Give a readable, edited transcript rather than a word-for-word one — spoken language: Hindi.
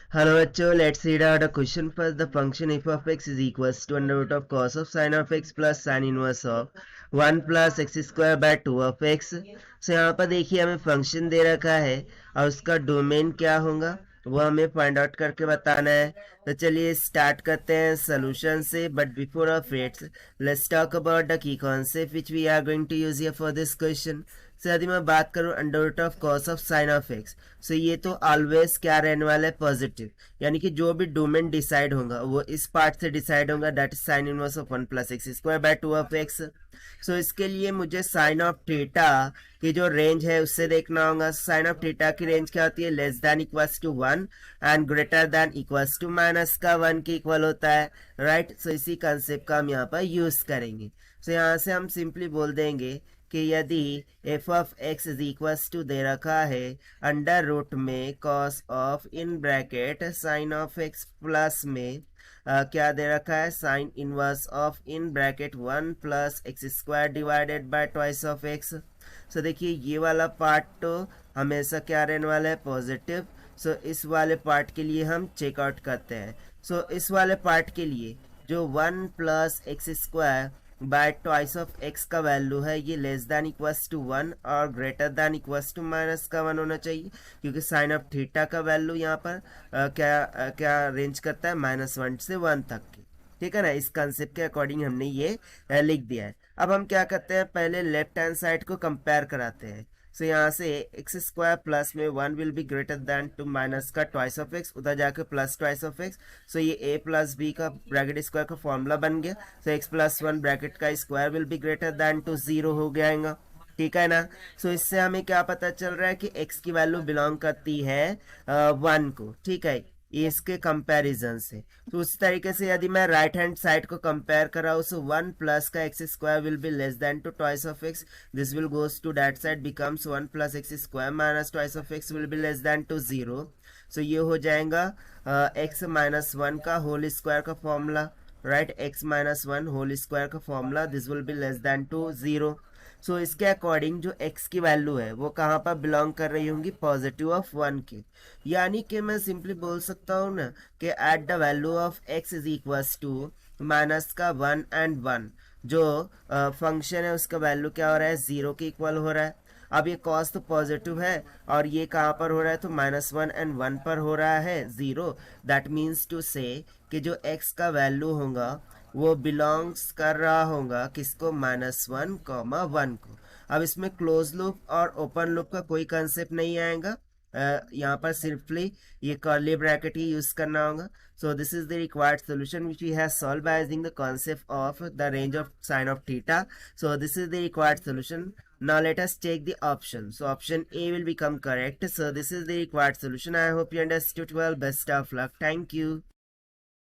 Hello बच्चों, let's read out a question first. The function f of x is equals to under root of cos of sin of x plus sin inverse of 1 plus x square by 2 of x. So यहाँ पर देखिए हमें फंक्शन दे रखा है और उसका डोमेन क्या होगा वो हमें फाइंड आउट करके बताना है। तो चलिए स्टार्ट करते हैं सोल्यूशन से, but before of its let's talk about the key concept which we are going to use here for this question. So यदि मैं बात करूं under root of cos of sine of x, so ये तो ऑलवेज क्या रहने वाला है, पॉजिटिव, यानी कि जो भी डोमेन डिसाइड होगा वो इस पार्ट से डिसाइड होगा, that is sine inverse of 1 plus x square by 2 of x. So इसके लिए मुझे साइन ऑफ थीटा की जो रेंज है उससे देखना होगा। साइन ऑफ थीटा की रेंज क्या होती है, less than equals to 1 and greater than equals to minus का 1 के इक्वल होता है, राइट। सो इसी कंसेप्ट का हम यहाँ पर यूज करेंगे। सो यहाँ से हम सिंपली बोल देंगे कि यदि F of x is equals to दे रखा है अंडर रूट में cos of in bracket sine of x plus में क्या दे रखा है, sine inverse of in bracket 1 plus x square divided by twice of x. So देखिए ये वाला पार्ट तो हमेशा क्या रहने वाला है, पॉजिटिव। सो इस वाले पार्ट के लिए हम चेकआउट करते हैं। सो इस वाले पार्ट के लिए जो 1 plus x square by twice of x का वैल्यू है ये लेस देन इक्वल्स टू 1 और greater than equals to minus का 1 होना चाहिए, क्योंकि साइन ऑफ थीटा का वैल्यू यहाँ पर क्या रेंज करता है, -1 से 1 तक की। ठीक है ना, इस कंसेप्ट के अकॉर्डिंग हमने ये लिख दिया है। अब हम क्या करते हैं, पहले लेफ्ट हैंड साइड को कंपेयर कराते हैं। सो यहाँ से एक्स स्क्वायर प्लस में 1 will be greater than to minus का ट्वाइस ऑफ एक्स, उधर जाके plus twice of x. So ये ए प्लस बी का ब्रैकेट स्क्वायर का फॉर्मूला बन गया। सो एक्स प्लस 1 ब्रैकेट का square will be greater than to 0 हो जाएगा। ठीक है ना। सो इससे हमें क्या पता चल रहा है कि x की वैल्यू बिलोंग करती है 1 को। ठीक है, ये इसके कंपैरिजन से। तो उस तरीके से यदि मैं राइट हैंड साइड को कंपेयर कर रहा हूँ, सो 1 प्लस का x square will be less than to twice of x, this will goes to that side becomes 1 plus x square minus twice of x will be less than to 0। So ये हो जाएगा एक्स माइनस 1 का होल स्क्वायर का formula, right, x minus 1 whole square का formula, this will be less than to 0। So इसके अकॉर्डिंग जो x की वैल्यू है वो कहाँ पर बिलोंग कर रही होंगी, पॉजिटिव ऑफ 1 के। यानी कि मैं सिंपली बोल सकता हूँ ना कि at the value of x is equals to minus का 1 एंड 1, जो फंक्शन है उसका वैल्यू क्या हो रहा है, 0 के इक्वल हो रहा है। अब ये कॉस तो पॉजिटिव है और ये कहाँ पर हो रहा है, तो -1 एंड 1 पर हो रहा है 0। दैट मीन्स टू से कि जो x का वैल्यू होगा वो बिलोंग्स कर रहा होगा किसको, -1 कॉमा 1 को। अब इसमें क्लोज लूप और ओपन लूप का कोई कंसेप्ट नहीं आएगा, यहाँ पर सिर्फली ये कर्ली ब्रैकेट ही यूज करना होगा। So this is the required solution which we have solved by using the concept of the range of sine of theta. So this is the required solution. Now let us take the option. So option A will become correct. So this is the required solution. I hope you understood well. Best of luck. Thank you.